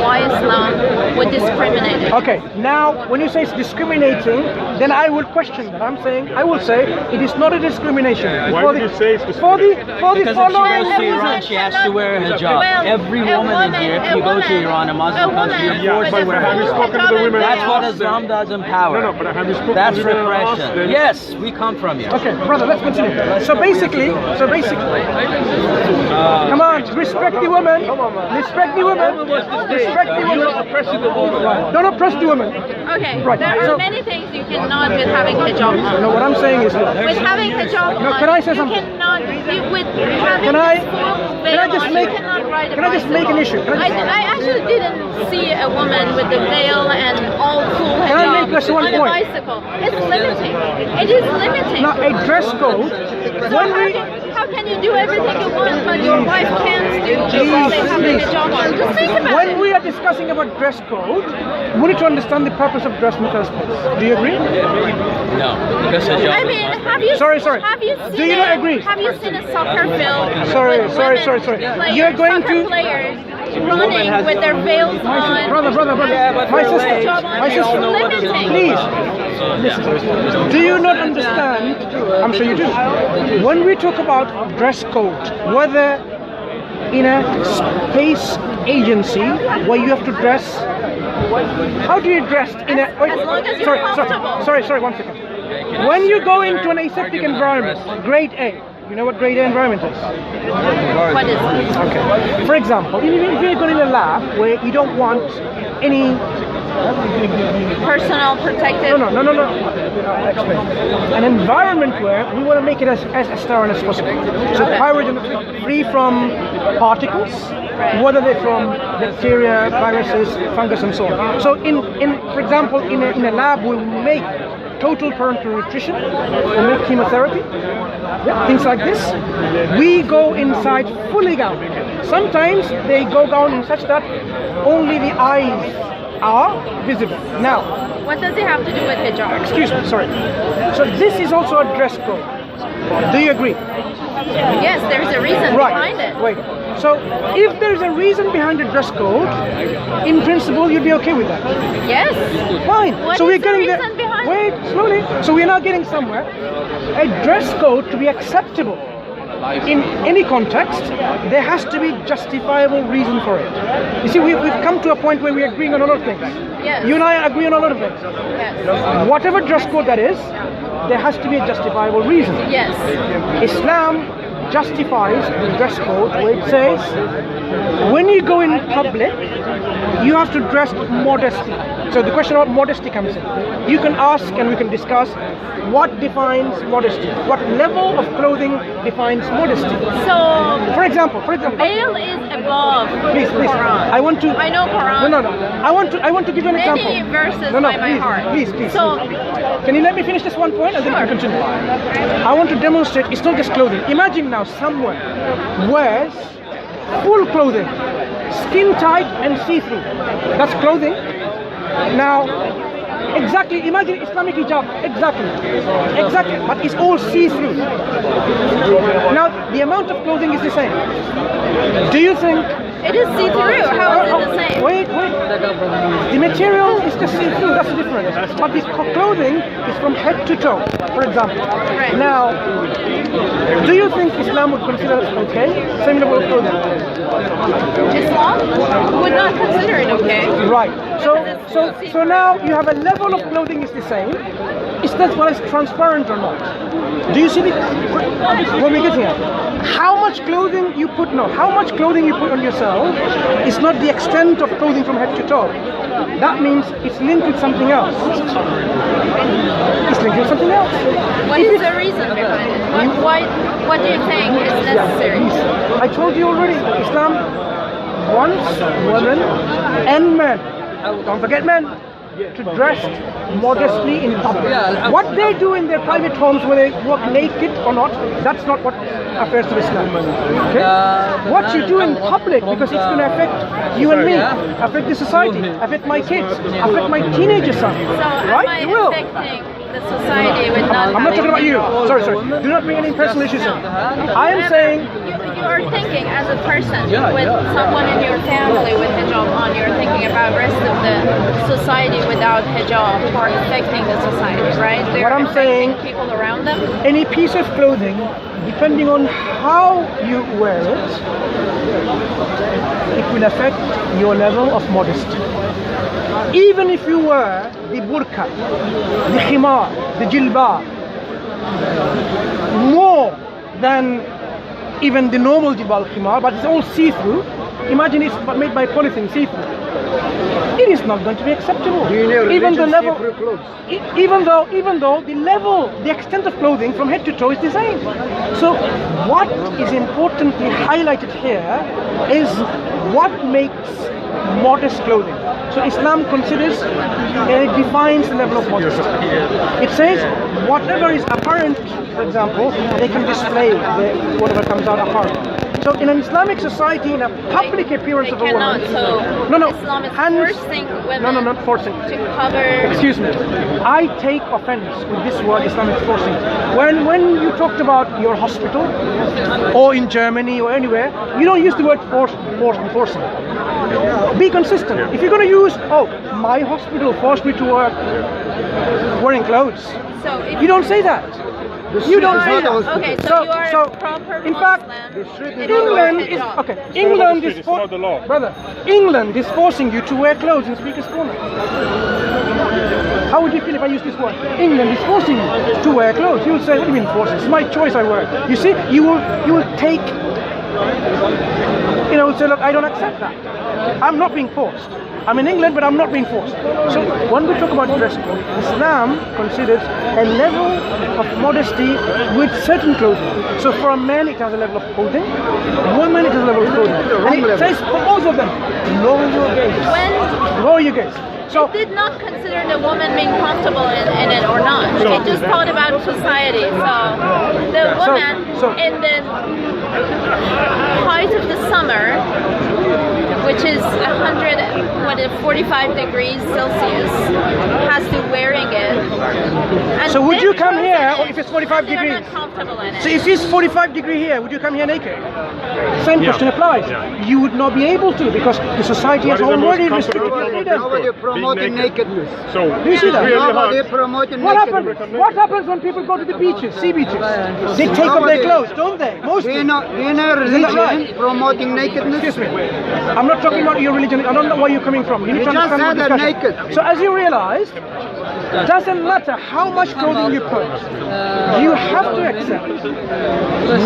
why Islam would discriminate against. Okay, now when you say it's discriminating, then I will question that. I will say it is not a discrimination. Why would you say it's for the Because following if she goes to reason. Iran, she has to wear a hijab. Well, Every a woman in here, if you go to Iran, a Muslim country, you're forced to wear a have you hijab. spoken to the women? That's what Islam does in power. No, but have you spoken That's to the women and asked repression. them? Yes, we come from here. Okay, brother, let's continue. So basically, come on, respect the woman. Respect the woman. Respect the woman. Don't oppress the woman. Okay, Right, there so- are many things you cannot with having hijab on. No, what I'm saying is, With having hijab No, on, can I say something? you cannot, with having Can I- this full can I veil just on, make- you cannot ride a can I just make an bicycle. issue? Can I just- I actually didn't see a woman with the veil and all full Can I make hijab just one on a point? bicycle. It's limiting. It is limiting. now a dress code. So When how can you do everything you want, but your wife can't do because they have a hijab on? Just think about when it. we are discussing about dress code, we need to understand the purpose of dress in the first place. Do you agree? No, because hijab. I mean, have you Sorry. Have you seen Do you not agree? Have you seen a soccer film? Sorry. with women players, You're going soccer to- players running with their veils on. Brother, but my we're sister, hijab on. my It's sister, limiting. please. Do you not understand? I'm sure you do. When we talk about dress code, whether in a space agency where you have to dress, how do you dress in a? Wait, As long as you're comfortable. sorry, 1 second. When you go into an aseptic environment, grade A, you know what grade A environment is? What is it? Okay. For example, if you're going in a lab where you don't want any Personal protective. No. I'll explain. An environment where we want to make it as sterile as possible. So pyrogen free from particles, whether they're from bacteria, viruses, fungus, and so on. So for example, in a lab, we'll make total parenteral nutrition, we'll make chemotherapy, things like this. We go inside fully gowned. Sometimes they go down in such that only the eyes are visible. Now, What does it have to do with hijab? excuse me, sorry. So this is also a dress code. Do you agree? Yes, there's a reason behind it. Wait. So if there's a reason behind the dress code, in principle, you'd be okay with that. Yes. Fine. What So is we're the getting there. reason behind it? Wait, slowly. So we're now getting somewhere. A dress code to be acceptable in any context, there has to be justifiable reason for it. You see, we've come to a point where we're agreeing on a lot of things. Yes. You and I agree on a lot of things. Yes. Whatever dress code that is, there has to be a justifiable reason. Yes. Islam justifies the dress code where it says when you go in public you have to dress modestly. So the question about modesty comes in. You can ask and we can discuss what defines modesty, what level of clothing defines modesty. So, For example, veil is above please, Quran. I want to. I know Quran. No. I want to give you an example. Many verses No, by my please, heart. please. So, Can you let me finish this one point and then we can continue? I want to demonstrate it's not just clothing. Imagine now someone wears full clothing, skin tight and see-through. That's clothing. Now, exactly, imagine Islamic hijab. Exactly, but it's all see-through. Now, the amount of clothing is the same. Do you think it is see-through. How is it the same? Wait. The material is just see-through, that's different. But this clothing is from head to toe, for example. Right. Now, do you think Islam would consider it okay? Same level of clothing? Islam would not consider it okay. Right. So now you have a level of clothing is the same. It's not whether it's transparent or not. Do you see the what we're getting at? How much clothing you put on yourself is not the extent of clothing from head to toe. That means it's linked with something else. It's linked with something else. What is the reason behind it? What do you think is necessary? I told you already, Islam wants women and men, don't forget men, to dress modestly in public. What they do in their private homes where they walk naked or not, that's not what affairs to Islam. Okay? What you do in public, because it's going to affect you and me, affect the society, affect my kids, affect my teenager son. So right? am I You will. affecting the society would not. I'm not talking about you. Sorry. Do not bring any personal issues in. I am saying. You are thinking as a person with someone in your family with hijab on. You're thinking about rest of the society without hijab or affecting the society, right? They're What I'm saying, people around them. any piece of clothing, depending on how you wear it, it will affect your level of modesty. Even if you wear the burqa, the khimar, the jilbab, more than even the normal jilbab khimar, but it's all see-through. Imagine it's made by polythene, see-through. It is not going to be acceptable. Even the level, even though the level, the extent of clothing from head to toe is the same. So, what is importantly highlighted here is what makes modest clothing. So Islam considers and it defines the level of modesty. It says whatever is apparent, for example, they can display whatever comes out apparent. So in an Islamic society, in a public appearance of a woman, Islam is forcing women not forcing. to cover. Excuse me. I take offense with this word Islamic forcing. When you talked about your hospital, or in Germany or anywhere, you don't use the word forcing. Be consistent. If you're going to use, my hospital forced me to work wearing clothes, So if you don't say that. You don't say that. Okay, so you are a proper in fact, Muslim. England is okay. England is brother. England is forcing you to wear clothes in Speaker's Corner. How would you feel if I use this word? England is forcing you to wear clothes. You will say, "What do you mean forcing? It's my choice. I wear." You see, you will take. Say, "Look, I don't accept that. I'm not being forced. I'm in England, but I'm not being forced." So when we talk about dress code, Islam considers a level of modesty with certain clothing. So for a man, it has a level of clothing. Women, it has a level of clothing. And it says for both of them, lower your gaze. Lower your gaze. So it did not consider the woman being comfortable in it or not. It just thought about society. So the woman in the height of the summer, which is 45 degrees Celsius, has to wearing it. And so would you come here if it's 45 they're degrees? not comfortable in it. So if it's 45 degree here, would you come here naked? Same question applies. You would not be able to because the society has already restricted your freedom. Nobody promoting nakedness. So Do you see that? really Nobody hard. promoting What nakedness. happens? What happens when people go to the beaches, sea beaches? They take off their clothes, don't they? Mostly. Do you know Isn't that right? religion promoting nakedness? Excuse me. I'm not talking about your religion. I don't know where you're coming from. You need to You just understand said what they're discussion. naked. So as you realize, doesn't matter how much clothing you put. You have to accept.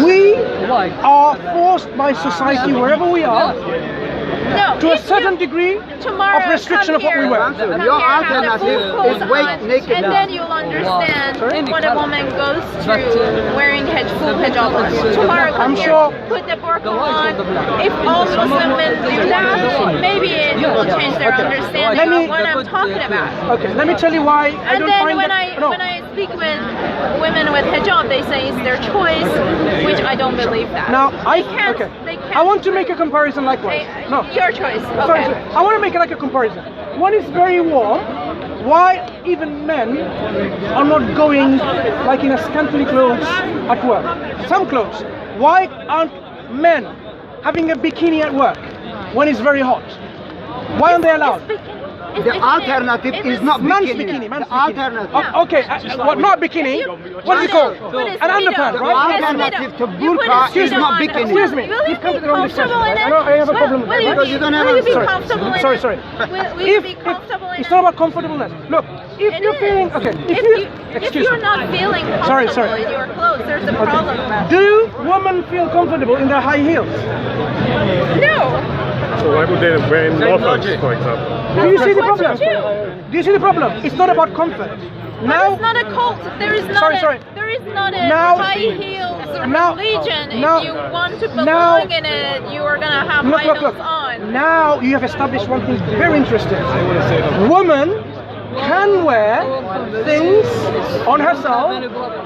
We are forced by society wherever we are No, to a if certain you- degree tomorrow of restriction of what we wear. come Your here, have the alternative full clothes is wait on, naked. and then you'll understand what a woman goes through wearing full hijab on. Tomorrow come I'm here, sure- put the burqa on. If all Muslim women do that, maybe it will change their understanding Let me- of what I'm talking about. Okay, let me tell you why I And don't then find when that. when I speak with women with hijab, they say it's their choice, which I don't believe that. Now, they can't. I want to make a comparison likewise. No. Your choice. Sorry, Okay. I want to make it like a comparison. One is very warm. Why even men are not going like in a scantily clothes at work? Some clothes. Why aren't men having a bikini at work when it's very hot? Why aren't they allowed? The alternative is not Man's bikini. bikini. Man's The bikini. alternative. Oh, okay, what? Not bikini. What is it called? An underpants, The right? alternative to burqa is not bikini. Excuse me. Will you You've come be to the wrong discussion. comfortable in it? I know I have a problem with Will that. you Because be- you don't have will you be answers. comfortable in Sorry, it? sorry. Will you be comfortable in It's it? not about comfortableness. Look, if It you're is. feeling okay, If excuse you're me. not feeling Sorry, comfortable sorry. in your clothes, there's a problem about it. Do women feel comfortable in their high heels? No. So why would they wear loafers, for example? Do you see the What's problem? with you? Do you see the problem? It's not about comfort. But Now, it's not a cult. There is not Sorry. there is not a Now- high heels now- religion. now- If you want to belong now- in it, you are gonna have high heels on. Now you have established one thing very interesting. Women can wear things on herself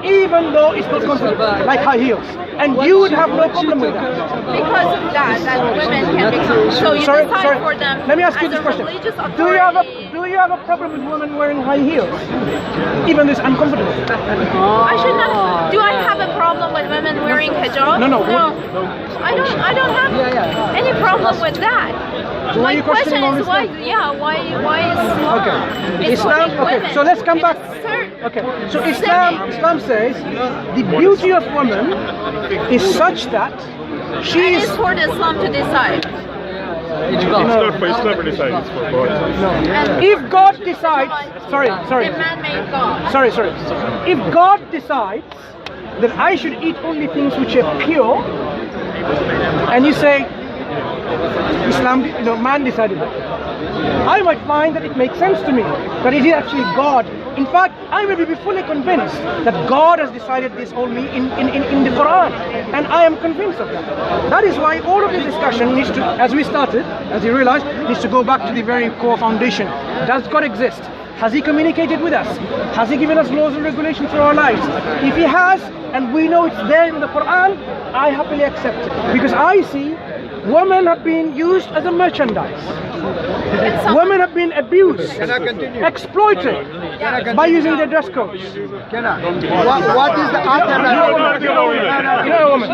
even though it's not comfortable, like high heels. And you would have no problem with that. Because of that women can become. So you decide for them. Let me ask you as this a question. religious Do you have authority. a problem with women wearing high heels? Even though it's uncomfortable? I should not. Do I have a problem with women wearing hijab? No. I don't have any problem with that. So why are My you questioning question all is this why? stuff? Yeah, why is Islam? Okay. It's Islam. for Okay. women. So let's come back. It's certain. Okay. So Islam says the beauty of woman is such that she And is. it's for the Islam to decide. It's not for decide, it's for boys. And If God decides, sorry. The man-made God. Sorry. If God decides that I should eat only things which are pure, and you say, Islam, man decided that, I might find that it makes sense to me, that it is actually God. In fact, I may be fully convinced that God has decided this only in the Quran, and I am convinced of that. That is why all of this discussion needs to, as we started, as you realized, needs to go back to the very core foundation. Does God exist? Has He communicated with us? Has He given us laws and regulations for our lives? If He has, and we know it's there in the Quran, I happily accept it. Because I see women have been used as a merchandise. Women have been abused, exploited by using their dress codes. What is the alternative? You're a woman.